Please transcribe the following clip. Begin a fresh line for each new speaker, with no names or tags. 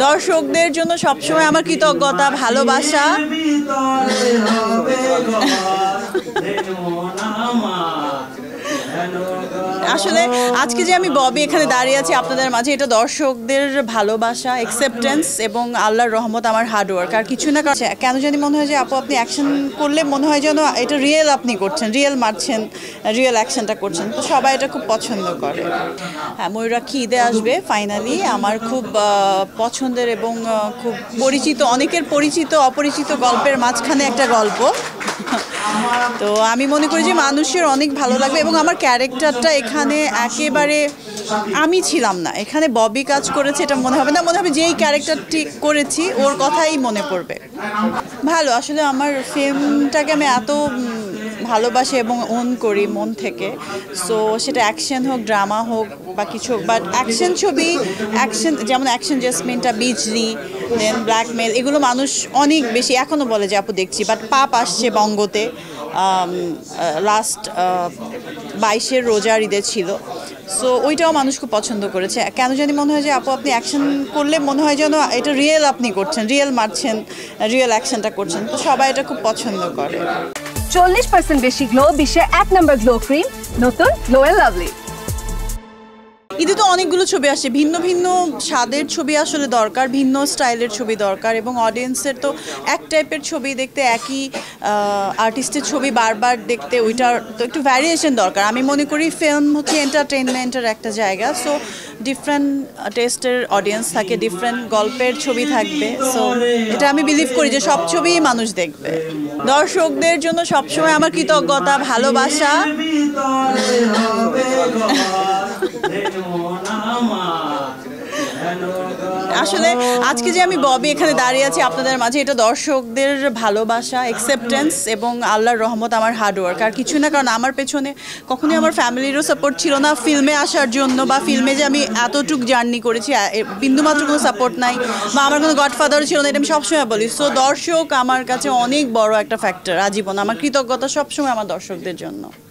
দর্শকদের জন্য সবসময় আমার কৃতজ্ঞতা, ভালোবাসা। আসলে আজকে যে আমি ববি এখানে দাঁড়িয়ে আছি আপনাদের মাঝে, এটা দর্শকদের ভালোবাসা, অ্যাকসেপ্টেন্স এবং আল্লাহর রহমত, আমার হার্ডওয়ার্ক, আর কিছু না। কেন জানি মনে হয় যে আপু আপনি অ্যাকশন করলে মনে হয় যেন এটা রিয়েল আপনি করছেন, রিয়েল মারছেন, রিয়েল অ্যাকশনটা করছেন, তো সবাই এটা খুব পছন্দ করে। হ্যাঁ, ময়ূরাক্ষী ঈদে আসবে ফাইনালি। আমার খুব পছন্দের এবং খুব পরিচিত, অনেকের পরিচিত অপরিচিত গল্পের মাঝখানে একটা গল্প। তো আমি মনে করি যে মানুষের অনেক ভালো লাগবে এবং আমার ক্যারেক্টারটা এখানে একেবারে আমি ছিলাম না, এখানে ববি কাজ করেছে, এটা মনে হবে না, মনে হবে যেই ক্যারেক্টারটি করেছি ওর কথাই মনে পড়বে। ভালো, আসলে আমার ফিল্মটাকে আমি এত ভালোবাসি এবং ওন করি মন থেকে। সো সেটা অ্যাকশন হোক, ড্রামা হোক বা কিছু হোক, বাট অ্যাকশন ছবি, অ্যাকশন যেমন অ্যাকশন জেসমিনটা, বিজলি, দেন ব্ল্যাকমেল, এগুলো মানুষ অনেক বেশি এখনও বলে যে আপু দেখছি। বাট পাপ আসছে বঙ্গতে লাস্ট 22 রোজার ঈদে ছিল, সো ওইটাও মানুষ খুব পছন্দ করেছে। কেন জানি মনে হয় যে আপু আপনি অ্যাকশন করলে মনে হয় যেন এটা রিয়েল আপনি করছেন, রিয়েল মারছেন, রিয়েল অ্যাকশনটা করছেন, তো সবাই এটা খুব পছন্দ করে।
40% বেশি গ্লো, বিশ্বের 1 নম্বর গ্লো ক্রিম, নতুন গ্লো এন্ড লাভলি।
ঈদে তো অনেকগুলো ছবি আসে, ভিন্ন ভিন্ন স্বাদের ছবি আসলে দরকার, ভিন্ন স্টাইলের ছবি দরকার, এবং অডিয়েন্সের তো এক টাইপের ছবি দেখতে, একই আর্টিস্টের ছবি বারবার দেখতে, ওইটার তো একটু ভ্যারিয়েশন দরকার। আমি মনে করি ফিল্ম হচ্ছে এন্টারটেনমেন্টের একটা জায়গা, সো ডিফারেন্ট টেস্টের অডিয়েন্স থাকে, ডিফারেন্ট গল্পের ছবি থাকবে, সো এটা আমি বিলিভ করি যে সব ছবিই মানুষ দেখবে। দর্শকদের জন্য সবসময় আমার কৃতজ্ঞতা, ভালোবাসা। আসলে আজকে যে আমি ববি এখানে দাঁড়িয়ে আছি আপনাদের মাঝে, এটা দর্শকদের ভালোবাসা, অ্যাকসেপ্টেন্স এবং আল্লাহর রহমত, আমার হার্ডওয়ার্ক, আর কিছু না। কারণ আমার পেছনে কখনোই আমার ফ্যামিলিরও সাপোর্ট ছিল না ফিল্মে আসার জন্য, বা ফিল্মে যে আমি এতটুক জার্নি করেছি বিন্দুমাত্র কোনো সাপোর্ট নাই, বা আমার কোনো গডফাদারও ছিল না, এটা আমি সবসময় বলি। সো দর্শক আমার কাছে অনেক বড় একটা ফ্যাক্টর আজীবন। আমার কৃতজ্ঞতা সবসময় আমার দর্শকদের জন্য।